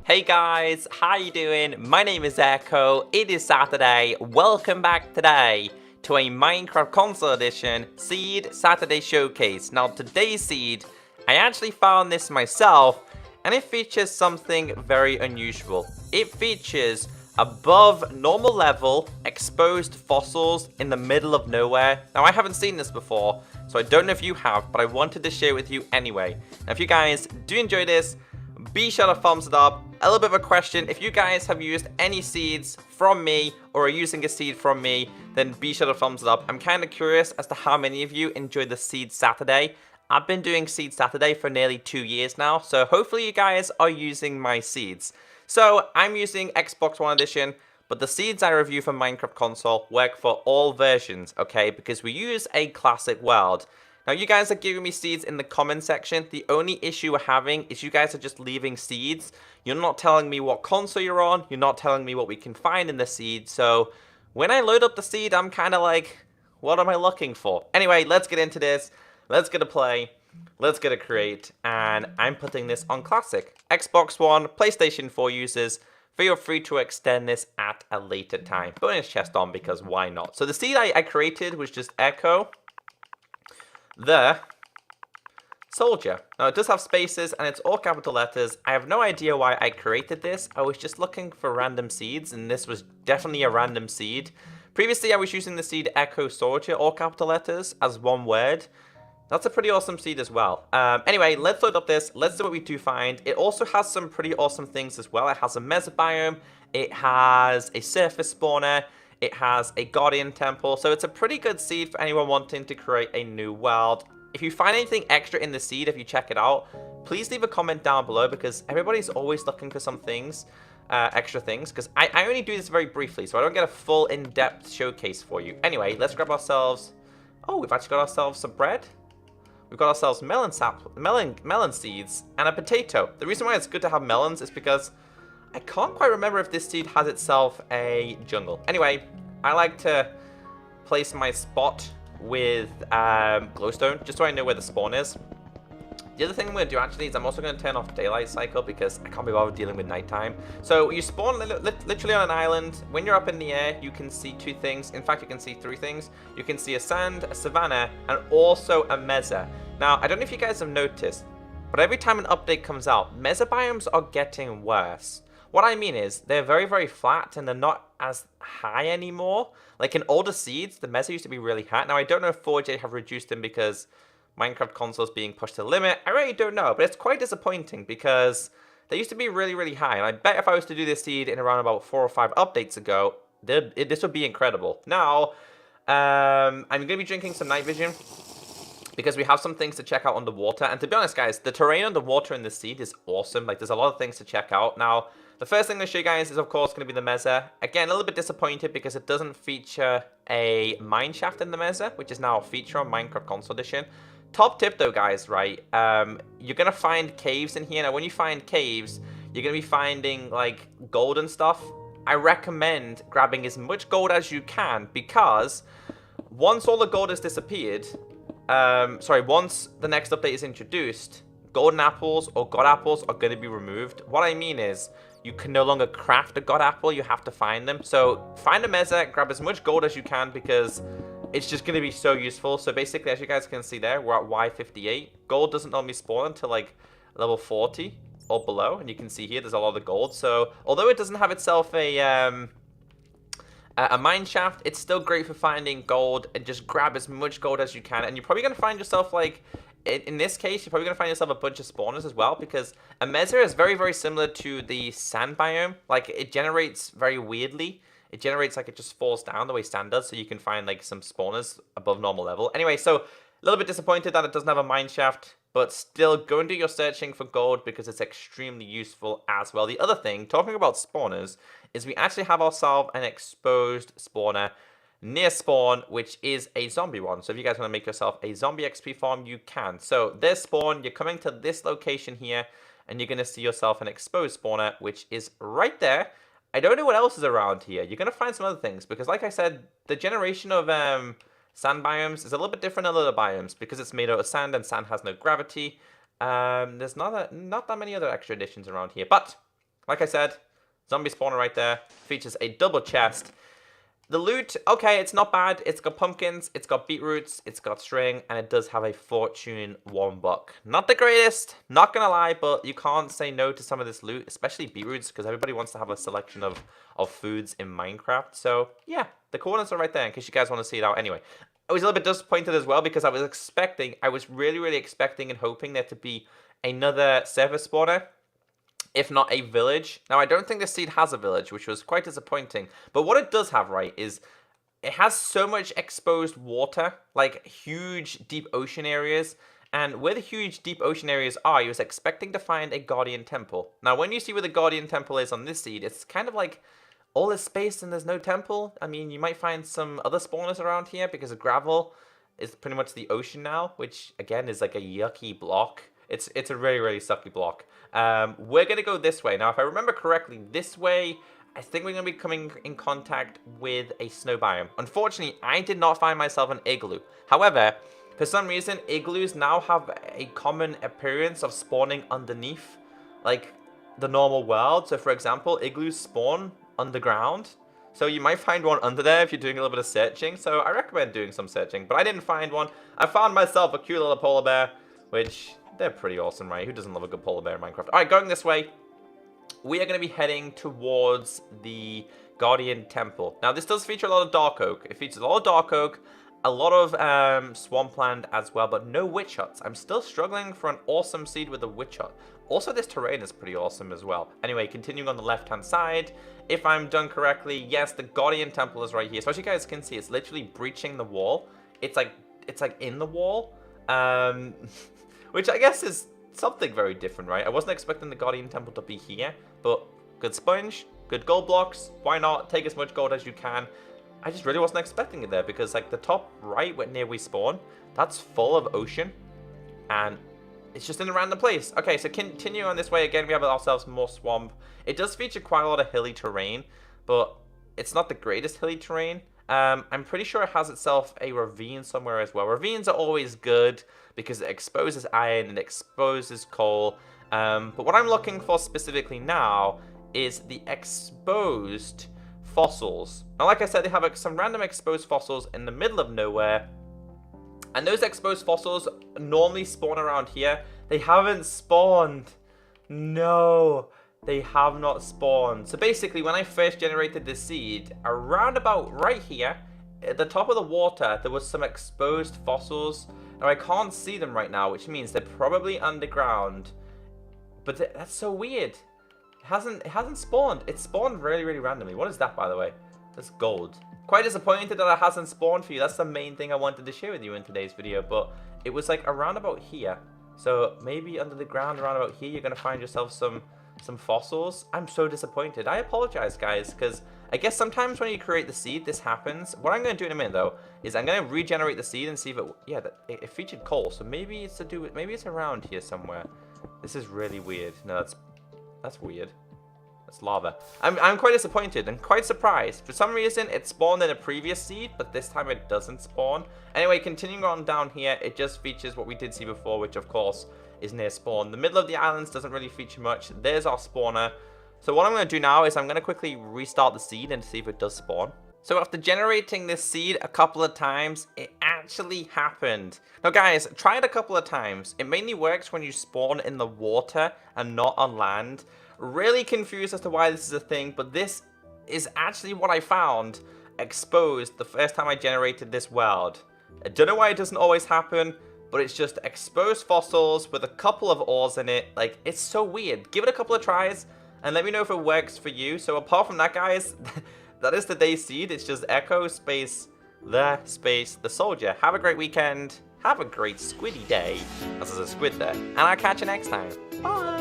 Hey guys, how you doing? My name is Echo. It is Saturday. Welcome back today to a Minecraft Console Edition Seed Saturday Showcase. Now today's seed, I actually found this myself and it features something very unusual. It features above normal level exposed fossils in the middle of nowhere. Now I haven't seen this before, so I don't know if you have, but I wanted to share it with you anyway. Now if you guys do enjoy this, be sure to thumbs it up. A little bit of a question, if you guys have used any seeds from me or are using a seed from me, then be sure to thumbs it up. I'm kind of curious as to how many of you enjoy the Seed Saturday. I've been doing Seed Saturday for nearly 2 years now, so hopefully you guys are using my seeds. So I'm using Xbox One Edition, but the seeds I review for Minecraft Console work for all versions, okay? Because we use a classic world. Now, you guys are giving me seeds in the comment section. The only issue we're having is you guys are just leaving seeds. You're not telling me what console you're on. You're not telling me what we can find in the seed. So when I load up the seed, I'm kind of like, what am I looking for? Anyway, let's get into this. Let's get a play. Let's get a create. And I'm putting this on Classic. Xbox One, PlayStation 4 users, feel free to extend this at a later time. Bonus chest on because why not? So the seed I created was just Echo the soldier. Now it does have spaces and it's all capital letters. I have no idea why I created this. I was just looking for random seeds and this was definitely a random seed. Previously I was using the seed Echo Soldier, all capital letters, as one word. That's a pretty awesome seed as well. Anyway, let's load up this. Let's see what we do find. It also has some pretty awesome things as well. It has a mesobiome. It has a surface spawner. It has a guardian temple. So it's a pretty good seed for anyone wanting to create a new world. If you find anything extra in the seed, if you check it out, please leave a comment down below because everybody's always looking for some things, extra things. Because I only do this very briefly, so I don't get a full in-depth showcase for you. Anyway, let's grab ourselves... Oh, we've actually got ourselves some bread. We've got ourselves melon seeds and a potato. The reason why it's good to have melons is because I can't quite remember if this seed has itself a jungle. Anyway, I like to place my spot with glowstone just so I know where the spawn is. The other thing I'm going to do actually is I'm also going to turn off daylight cycle because I can't be bothered dealing with nighttime. So you spawn literally on an island. When you're up in the air, you can see 2 things. In fact, you can see 3 things. You can see a sand, a savanna, and also a mesa. Now, I don't know if you guys have noticed, but every time an update comes out, mesabiomes are getting worse. What I mean is, they're very, very flat and they're not as high anymore. Like in older seeds, the mesa used to be really high. Now, I don't know if 4J have reduced them because Minecraft console is being pushed to the limit. I really don't know, but it's quite disappointing because they used to be really, really high. And I bet if I was to do this seed in around about 4 or 5 updates ago, this would be incredible. Now, I'm going to be drinking some night vision because we have some things to check out underwater. And to be honest, guys, the terrain underwater in this seed is awesome. Like, there's a lot of things to check out. Now, the first thing I'm going to show you guys is, of course, going to be the mesa. Again, a little bit disappointed because it doesn't feature a mine shaft in the mesa, which is now a feature on Minecraft Console Edition. Top tip, though, guys, right? You're going to find caves in here. Now, when you find caves, you're going to be finding, like, gold and stuff. I recommend grabbing as much gold as you can because once all the gold has disappeared... once the next update is introduced, golden apples or god apples are going to be removed. What I mean is, you can no longer craft a god apple, you have to find them. So, find a mesa, grab as much gold as you can because it's just going to be so useful. So, basically, as you guys can see there, we're at Y58. Gold doesn't normally spawn until, like, level 40 or below. And you can see here, there's a lot of gold. So, although it doesn't have itself a mine shaft, it's still great for finding gold and just grab as much gold as you can. And you're probably going to find yourself, like, in this case, you're probably going to find yourself a bunch of spawners as well because a mesa is very, very similar to the sand biome. Like, it generates very weirdly. It generates like it just falls down the way sand does, so you can find, like, some spawners above normal level. Anyway, so a little bit disappointed that it doesn't have a mine shaft, but still go and do your searching for gold because it's extremely useful as well. The other thing, talking about spawners, is we actually have ourselves an exposed spawner near spawn, which is a zombie one. So if you guys want to make yourself a zombie XP farm, you can. So there's spawn, you're coming to this location here, and you're going to see yourself an exposed spawner, which is right there. I don't know what else is around here. You're going to find some other things, because like I said, the generation of sand biomes is a little bit different than other biomes, because it's made out of sand, and sand has no gravity. There's not that many other extra additions around here, but Like I said, zombie spawner right there. Features a double chest. The loot, okay, it's not bad. It's got pumpkins, it's got beetroots, it's got string, and it does have a fortune 1 buck. Not the greatest, not gonna lie, but you can't say no to some of this loot, especially beetroots, because everybody wants to have a selection of foods in Minecraft. So, yeah, the coordinates are right there in case you guys want to see it out. Anyway, I was a little bit disappointed as well because I was really, really expecting and hoping there to be another server spawner, if not a village. Now, I don't think this seed has a village, which was quite disappointing. But what it does have, right, is it has so much exposed water, like huge deep ocean areas. And where the huge deep ocean areas are, you was expecting to find a guardian temple. Now, when you see where the guardian temple is on this seed, it's kind of like all this space and there's no temple. I mean, you might find some other spawners around here because of gravel is pretty much the ocean now, which, again, is like a yucky block. It's a really, really sucky block. We're going to go this way. Now, if I remember correctly, this way, I think we're going to be coming in contact with a snow biome. Unfortunately, I did not find myself an igloo. However, for some reason, igloos now have a common appearance of spawning underneath, like, the normal world. So, for example, igloos spawn underground. So you might find one under there if you're doing a little bit of searching. So I recommend doing some searching. But I didn't find one. I found myself a cute little polar bear, which... they're pretty awesome, right? Who doesn't love a good polar bear in Minecraft? All right, going this way, we are going to be heading towards the Guardian Temple. Now, this does feature a lot of dark oak. It features a lot of dark oak, a lot of swampland as well, but no witch huts. I'm still struggling for an awesome seed with a witch hut. Also, this terrain is pretty awesome as well. Anyway, continuing on the left-hand side, if I'm done correctly, yes, the Guardian Temple is right here. So as you guys can see, it's literally breaching the wall. It's like in the wall. Which I guess is something very different, right? I wasn't expecting the Guardian Temple to be here, but good sponge, good gold blocks. Why not? Take as much gold as you can. I just really wasn't expecting it there because, like, the top right where near we spawn, that's full of ocean, and it's just in a random place. Okay, so continuing on this way again, we have ourselves more swamp. It does feature quite a lot of hilly terrain, but it's not the greatest hilly terrain. I'm pretty sure it has itself a ravine somewhere as well. Ravines are always good because it exposes iron and exposes coal. But what I'm looking for specifically now is the exposed fossils. Now, like I said, they have some random exposed fossils in the middle of nowhere. And those exposed fossils normally spawn around here. They haven't spawned. No. They have not spawned. So basically, when I first generated this seed, around about right here, at the top of the water, there was some exposed fossils. Now, I can't see them right now, which means they're probably underground. But that's so weird. It hasn't spawned. It spawned really, really randomly. What is that, by the way? That's gold. Quite disappointed that it hasn't spawned for you. That's the main thing I wanted to share with you in today's video. But it was like around about here. So maybe under the ground around about here, you're going to find yourself some fossils. I'm so disappointed. I apologize, guys, because I guess sometimes when you create the seed, this happens. What I'm going to do in a minute, though, is I'm going to regenerate the seed and see if it featured coal. So maybe it's to do with, maybe it's around here somewhere. This is really weird. No, that's weird. That's lava. I'm quite disappointed and quite surprised. For some reason, it spawned in a previous seed, but this time it doesn't spawn. Anyway, continuing on down here, it just features what we did see before, which of course is near spawn. The middle of the islands doesn't really feature much. There's our spawner. So what I'm going to do now is I'm going to quickly restart the seed and see if it does spawn. So after generating this seed a couple of times, it actually happened. Now guys, try it a couple of times. It mainly works when you spawn in the water and not on land. Really confused as to why this is a thing, but this is actually what I found exposed the first time I generated this world. I don't know why it doesn't always happen, but it's just exposed fossils with a couple of ores in it. Like, it's so weird. Give it a couple of tries and let me know if it works for you. So apart from that, guys, that is today's seed. It's just echo space the soldier. Have a great weekend. Have a great squiddy day. As there's a squid there. And I'll catch you next time. Bye.